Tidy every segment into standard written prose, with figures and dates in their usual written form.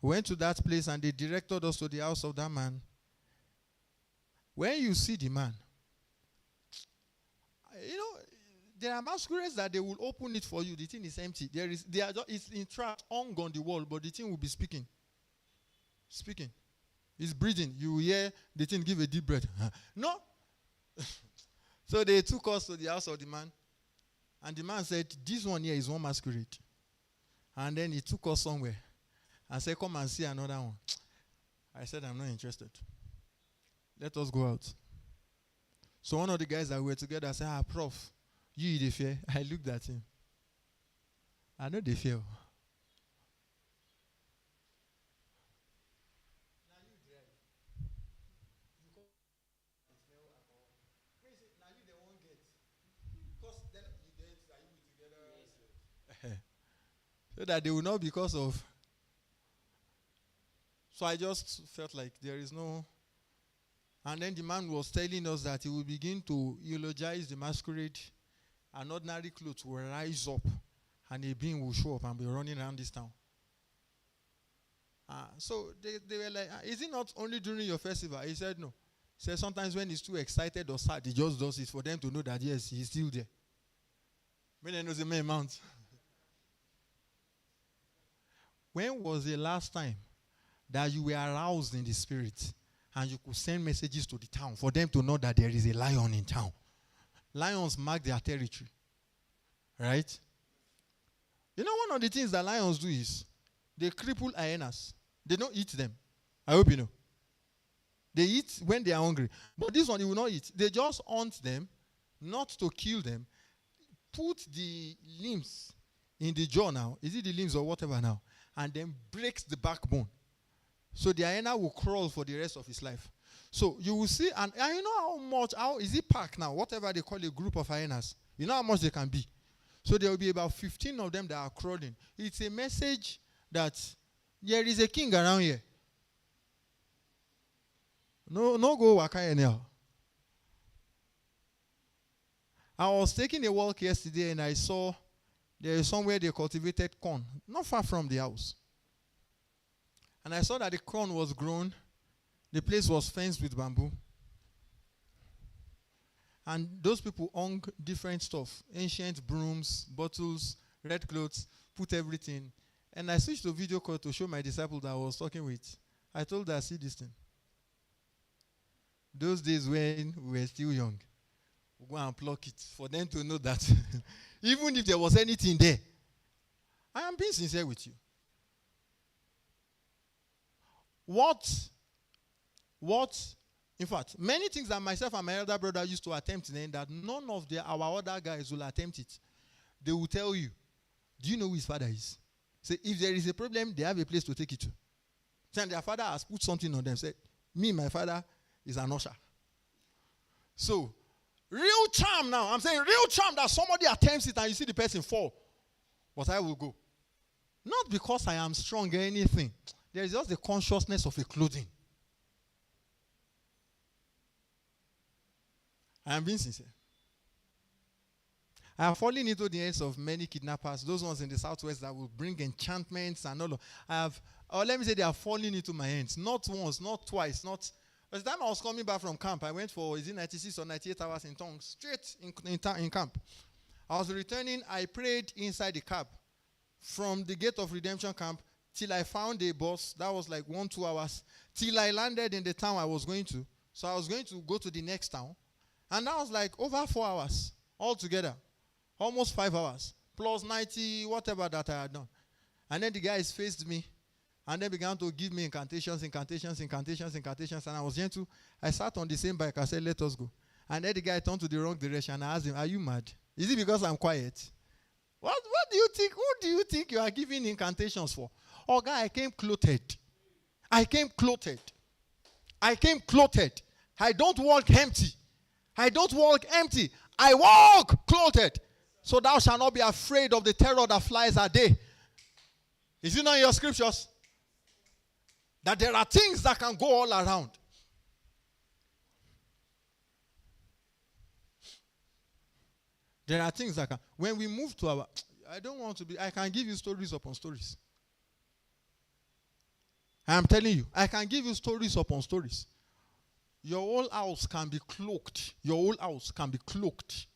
We went to that place and they directed us to the house of that man. When you see the man, there are masquerades that they will open it for you. The thing is empty. It's in track, hung on the wall, but the thing will be speaking. Speaking. It's breathing. You will hear the thing give a deep breath. No. So they took us to the house of the man. And the man said, this one here is one masquerade. And then he took us somewhere. And said, come and see another one. I said, I'm not interested. Let us go out. So one of the guys that were together said, Prof, you the fear. I looked at him. I know the fear. So that they will not because of. So I just felt like there is no. And then the man was telling us that he will begin to eulogize the masquerade, and ordinary clothes will rise up, and a being will show up and be running around this town. So they were like, is it not only during your festival? He said no. He said sometimes when he's too excited or sad, he just does it for them to know that yes, he's still there. When they know the main amount. When was the last time that you were aroused in the spirit and you could send messages to the town for them to know that there is a lion in town? Lions mark their territory. Right? You know, one of the things that lions do is they cripple hyenas. They don't eat them. I hope you know. They eat when they are hungry. But this one, they will not eat. They just hunt them, not to kill them. Put the limbs in the jaw now. Is it the limbs or whatever now? And then breaks the backbone. So the hyena will crawl for the rest of his life. So you will see, and you know how is it pack now? Whatever they call a group of hyenas. You know how much they can be. So there will be about 15 of them that are crawling. It's a message that there is a king around here. No go waka anyhow. I was taking a walk yesterday and I saw there is somewhere they cultivated corn, not far from the house. And I saw that the corn was grown. The place was fenced with bamboo. And those people hung different stuff. Ancient brooms, bottles, red clothes, put everything. And I switched to video call to show my disciple that I was talking with. I told her, see this thing. Those days when we were still young, we'll go and pluck it for them to know that even if there was anything there, I am being sincere with you. In fact, many things that myself and my elder brother used to attempt then that none of our other guys will attempt it. They will tell you, do you know who his father is? Say, if there is a problem, they have a place to take it to. Then their father has put something on them. Said, me, my father is an usher. So, real charm now. I'm saying real charm that somebody attempts it and you see the person fall. But I will go. Not because I am strong or anything. There is just the consciousness of a clothing. I am being sincere. I have fallen into the hands of many kidnappers, those ones in the southwest that will bring enchantments and all of. Let me say they have fallen into my hands. Not once, not twice, not. By the time I was coming back from camp, I went for, 96 or 98 hours in tongues, straight in camp. I was returning, I prayed inside the cab from the gate of redemption camp till I found a bus. That was like 1-2 hours. Till I landed in the town I was going to. So I was going to go to the next town. And that was like over 4 hours altogether. Almost 5 hours. Plus 90, whatever that I had done. And then the guys faced me. And then began to give me incantations. And I was gentle. I sat on the same bike. I said, let us go. And then the guy turned to the wrong direction. And I asked him, are you mad? Is it because I'm quiet? What do you think? Who do you think you are giving incantations for? Oh, God, I came clothed. I don't walk empty. I walk clothed. So thou shalt not be afraid of the terror that flies a day. Is it not in your scriptures? That there are things that can go all around. There are things that can. When we move to I don't want to be. I can give you stories upon stories. I am telling you, I can give you stories upon stories. Your whole house can be cloaked. Your whole house can be cloaked.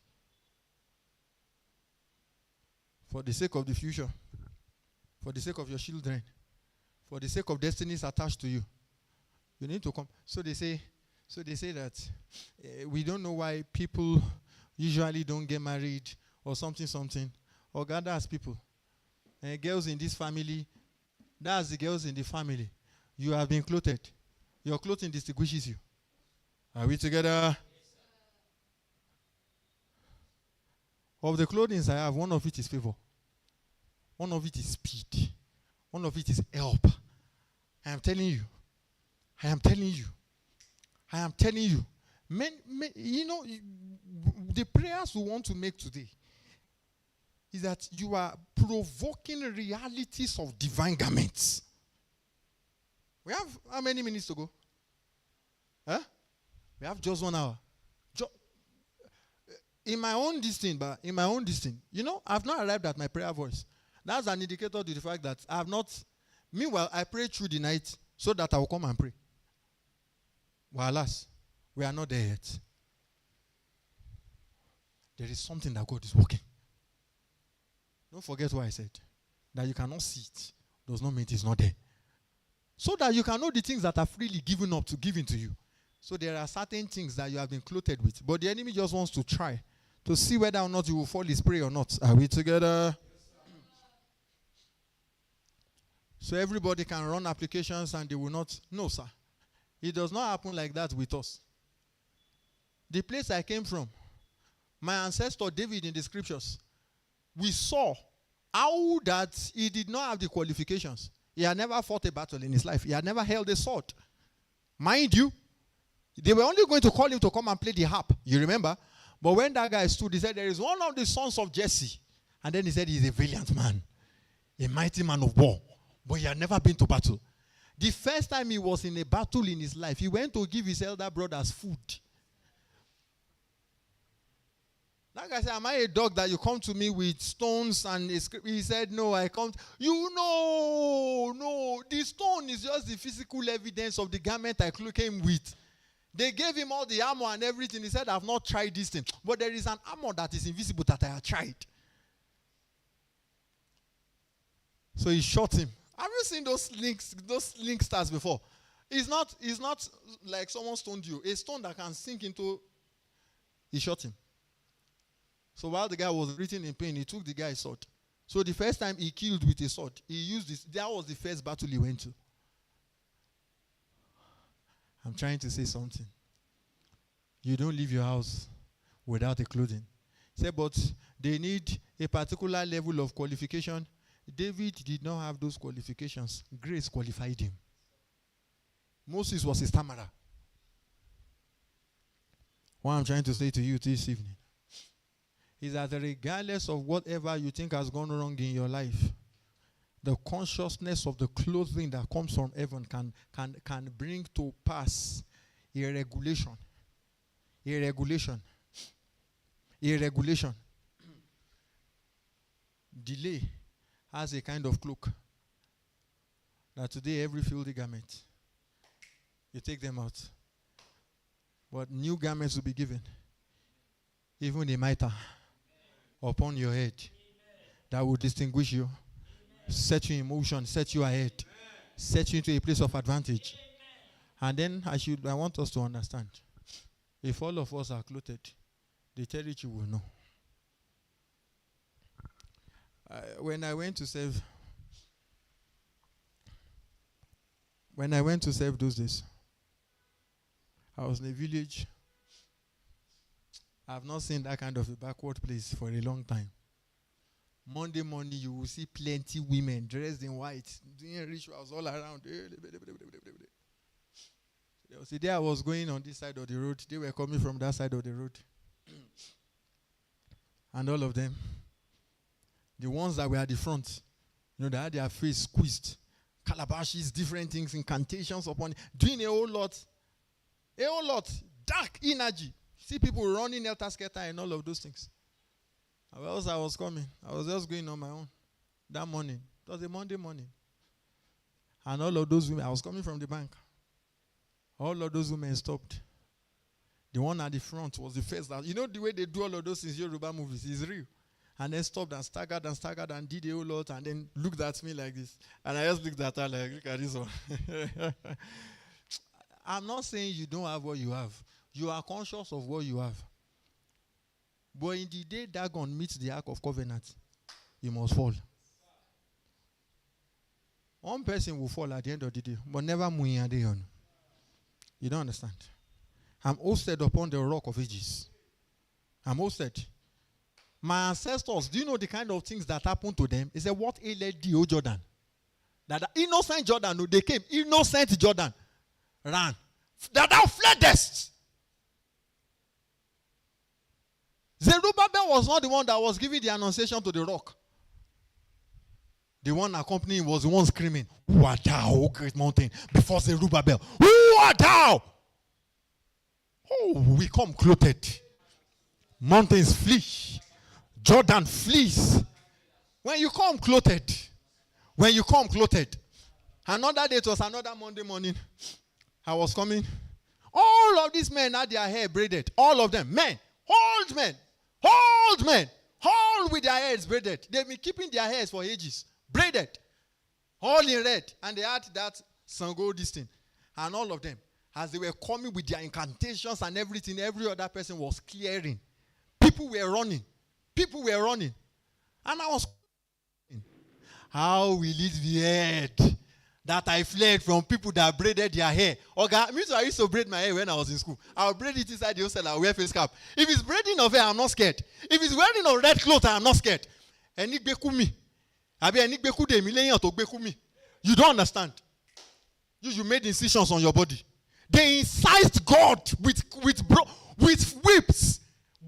For the sake of the future. For the sake of your children. For the sake of destinies attached to you. You need to come. So they say that we don't know why people usually don't get married or something. Or gather as people. Girls in this family, that's the girls in the family. You have been clothed. Your clothing distinguishes you. Are we together? Of the clothing I have, one of it is favor. One of it is speed. One of it is help. I am telling you. Men, the prayers we want to make today is that you are provoking realities of divine garments. We have how many minutes to go? Huh? We have just 1 hour. In my own distance, I've not arrived at my prayer voice. That's an indicator to the fact that I have not. Meanwhile, I pray through the night so that I will come and pray. Well, alas, we are not there yet. There is something that God is working. Don't forget what I said. That you cannot see it does not mean it is not there. So that you can know the things that are freely given to you. So there are certain things that you have been clothed with. But the enemy just wants to try to see whether or not you will fall his prey or not. Are we together? So everybody can run applications and they will not. No, sir. It does not happen like that with us. The place I came from, my ancestor David in the scriptures, we saw how that he did not have the qualifications. He had never fought a battle in his life. He had never held a sword. Mind you, they were only going to call him to come and play the harp. You remember? But when that guy stood, he said, there is one of the sons of Jesse. And then he said, he's a valiant man. A mighty man of war. But he had never been to battle. The first time he was in a battle in his life, he went to give his elder brothers food. That guy said, am I a dog that you come to me with stones and a script? He said, no, I can't. No. The stone is just the physical evidence of the garment I came with. They gave him all the armor and everything. He said, I've not tried this thing. But there is an armor that is invisible that I have tried. So he shot him. Have you seen those link stars before? It's not like someone stoned you. A stone that can sink into. He shot him. So while the guy was writhing in pain, he took the guy's sword. So the first time he killed with a sword, he used this. That was the first battle he went to. I'm trying to say something. You don't leave your house without a clothing. Say, but they need a particular level of qualification. David did not have those qualifications. Grace qualified him. Moses was a stammerer. What I'm trying to say to you this evening is that regardless of whatever you think has gone wrong in your life, the consciousness of the clothing that comes from heaven can bring to pass a regulation. Delay has a kind of cloak that today every filthy garment, you take them out. But new garments will be given. Even a mitre upon your head that will distinguish you, set you in motion, set you ahead, set you into a place of advantage. And then I want us to understand, if all of us are clothed, the territory will know. When I went to serve those days, I was in a village. I've not seen that kind of a backward place for a long time. Monday morning, you will see plenty women dressed in white, doing rituals all around. There was a day I was going on this side of the road. They were coming from that side of the road. And all of them, the ones that were at the front, they had their face squeezed. Calabashes, different things, incantations upon it, doing a whole lot, dark energy. See people running helter-skelter and all of those things. As I was coming, I was just going on my own that morning. It was a Monday morning. And all of those women, I was coming from the bank. All of those women stopped. The one at the front was the first. You know the way they do all of those things in Yoruba movies is real. And then stopped and staggered and did a whole lot and then looked at me like this. And I just looked at her like, look at this one. I'm not saying you don't have what you have. You are conscious of what you have. But in the day Dagon meets the Ark of Covenant, you must fall. One person will fall at the end of the day, but never Muyadeon. You don't understand. I'm hosted upon the rock of ages. I'm hosted. My ancestors, do you know the kind of things that happened to them? They said, what ailed thee, O Jordan? That the innocent Jordan, no, they came. Innocent Jordan ran. That thou fleddest. Zerubbabel was not the one that was giving the annunciation to the rock. The one accompanying was the one screaming, who art thou, O great mountain, before Zerubbabel? Who art thou? Oh, we come clothed. Mountains flee. Jordan flees. When you come clothed. When you come clothed. Another day, it was another Monday morning. I was coming. All of these men had their hair braided. All of them. Men. Old men. Old men. All with their heads braided. They've been keeping their hairs for ages. Braided. All in red. And they had that Sango this thing. And all of them. As they were coming with their incantations and everything, every other person was clearing. People were running. People were running. And I was, how will it be heard that I fled from people that braided their hair? Okay, I used to braid my hair when I was in school. I'll braid it inside the hostel. I'll wear face cap. If it's braiding of hair, I'm not scared. If it's wearing of red clothes, I'm not scared. You don't understand. You made incisions on your body. They incised God with whips.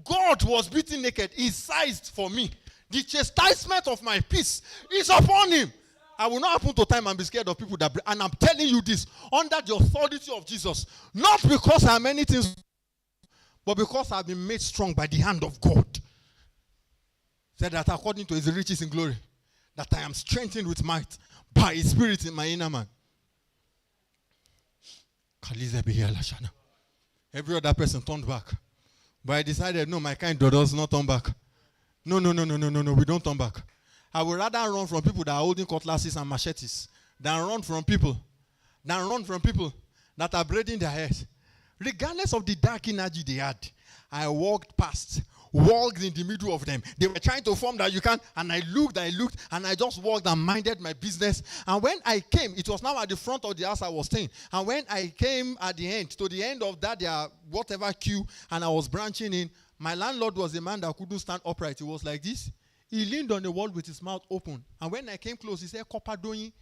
God was beaten naked, incised for me. The chastisement of my peace is upon him. I will not happen to time and be scared of people that. And I'm telling you this under the authority of Jesus, not because I am anything, but because I've been made strong by the hand of God. Said that according to his riches in glory, that I am strengthened with might by his spirit in my inner man. Every other person turned back. But I decided, no, my kind does not turn back. No, we don't turn back. I would rather run from people that are holding cutlasses and machetes than run from people that are braiding their heads. Regardless of the dark energy they had, I walked in the middle of them. They were trying to form that you can, and I looked, and I just walked and minded my business. And when I came, it was now at the front of the house I was staying. And when I came at the end, to the end of that, their whatever queue, and I was branching in, my landlord was a man that couldn't stand upright. He was like this. He leaned on the wall with his mouth open. And when I came close, he said, Kopadoyin.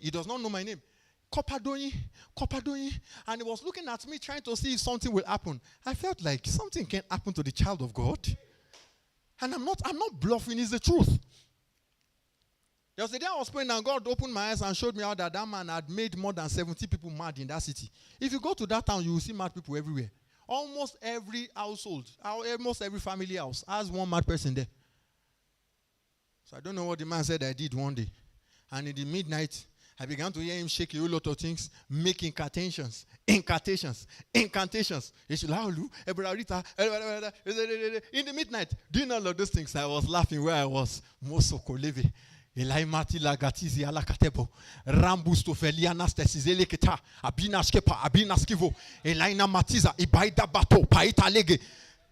He does not know my name. Kopadoyin. And he was looking at me trying to see if something will happen. I felt like something can happen to the child of God. And I'm not bluffing, it's the truth. There was a day I was praying and God opened my eyes and showed me how that man had made more than 70 people mad in that city. If you go to that town, you will see mad people everywhere. Almost every household, almost every family house has one mad person there. So I don't know what the man said I did one day. And in the midnight, I began to hear him shake a whole lot of things, make incantations. In the midnight, doing all of those things, I was laughing where I was. Mosoko leve. Elaimati lagatizi ala katebo. Rambus to feliana stesizele kita. Abinaskepa, abinaskivo. Elaina matiza, ibaida bato, paita lege.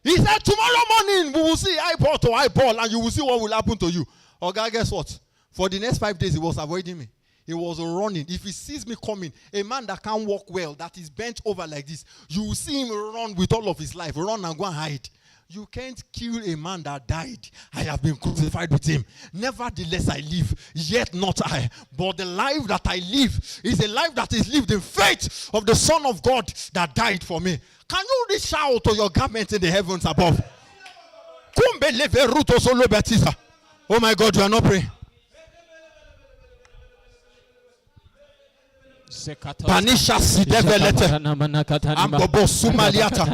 He said, tomorrow morning, we will see eyeball to eyeball, and you will see what will happen to you. Oh, God, guess what? For the next 5 days, he was avoiding me. He was running. If he sees me coming, a man that can't walk well, that is bent over like this, you will see him run with all of his life. Run and go and hide. You can't kill a man that died. I have been crucified with him. Nevertheless, I live, yet not I. But the life that I live is a life that is lived in faith of the Son of God that died for me. Can you reach out to your garment in the heavens above? Oh my God, you are not praying. Panisha sidevelete. Ambobo sumaliata.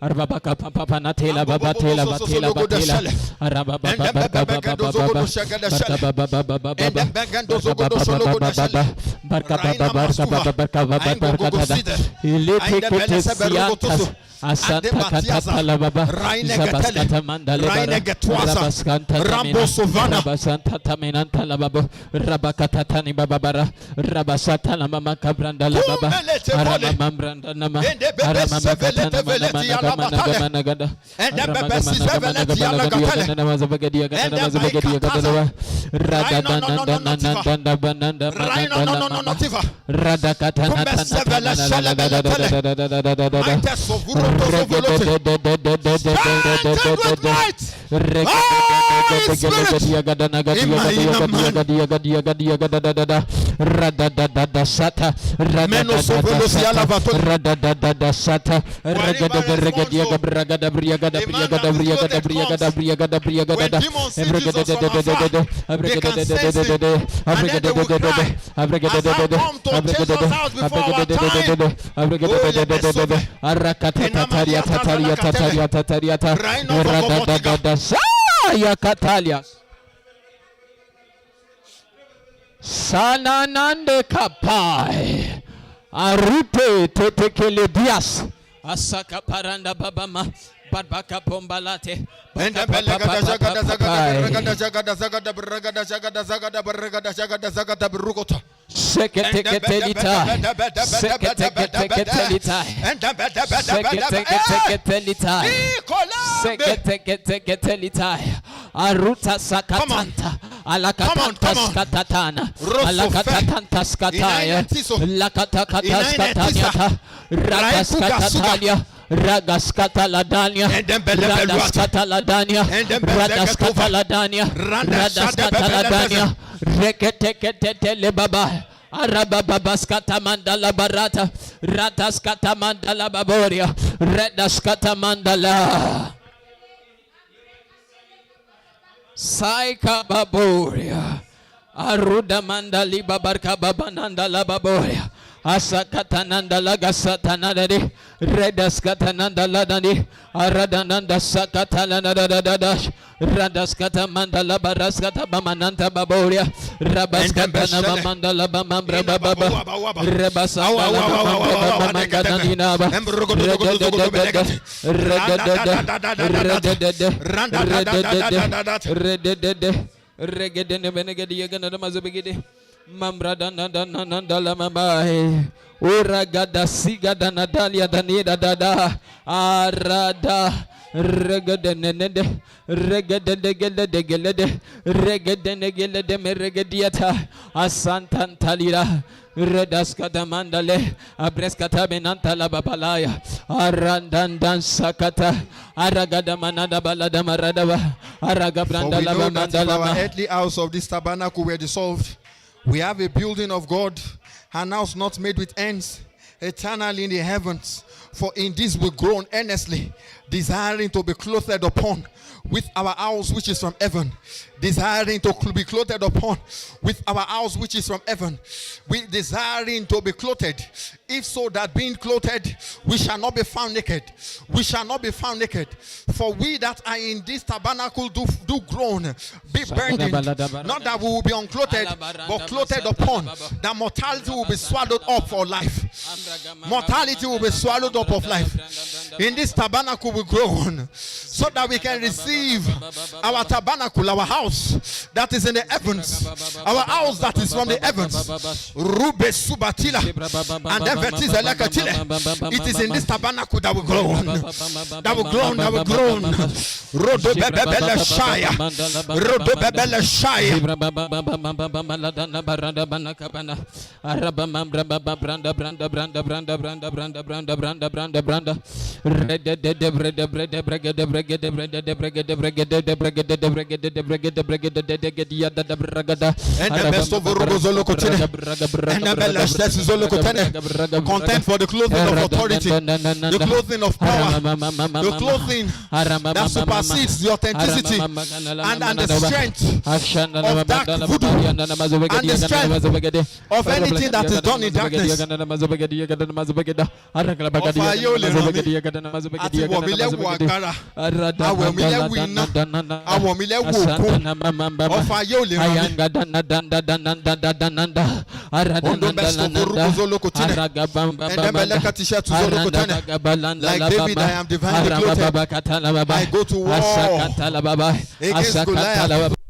Arbabaka papa natela babatela batela batela. Arababa Asanta katala baba Zabaskata mandale Rabaskanta Rambo Sovana Rabasanta Taminanta Lababo Rabakatani Babara Rabasata Mama Cabranda Lababa Aramambranda Nama Aramamagata Namanagada and the Sananande kapai arute tetekele dias asaka paranda babama badbaka pombalate and the Aruta sakatanta alakatanta skatatana alakatanta skataya lakatakatas katanya ragaskatatalia Ragaskataladania, Ragaskataladania, Ragaskataladania, Ragaskataladania, Reketekete baba. Arababaskata mandala barata, Rataskata mandala baboria, Redaskata mandala. Saika baboria, Aruda mandali babarka babananda la baboria. Asakatananda lagasatanadadi redaskatananda ladani aradananda sakatalanadadadash radaskata mandala baraskata bamananta baboria rabaskata mandala bamambra baba rebasanda bamangadaninaba regedene benegedi yagana mazabegede Mamra dana la mamae ura gada siga dana dalia danida dada arada regedene regedene meregediata asantan talira redaskata mandale abreskata benanta la babalaya arandandan sakata aragada manada balada maradaba aragabranda la mandala. Our earthly house of this tabernacle were dissolved. We have a building of God, an house not made with hands, eternally in the heavens. For in this we groan earnestly, desiring to be clothed upon with our house which is from heaven. Desiring to be clothed upon with our house which is from heaven. We desiring to be clothed. If so that being clothed, we shall not be found naked. We shall not be found naked. For we that are in this tabernacle do groan, be burdened. Not that we will be unclothed, but clothed upon. That mortality will be swallowed up for life. Mortality will be swallowed up of life. In this tabernacle we groan, so that we can receive our tabernacle, our house that is in the heavens, our house that is from the heavens. Rube subatila, and then it is in this tabernacle that we groan, that we groan, that we groan. Rodo bebele shaya, rodo bebele shaya. Content for the clothing of authority, the clothing of power, the clothing that supersedes the authenticity and the strength of dark voodoo and the strength of anything that is done in darkness. Like David, I am divinely clothed. I go to war against Goliath.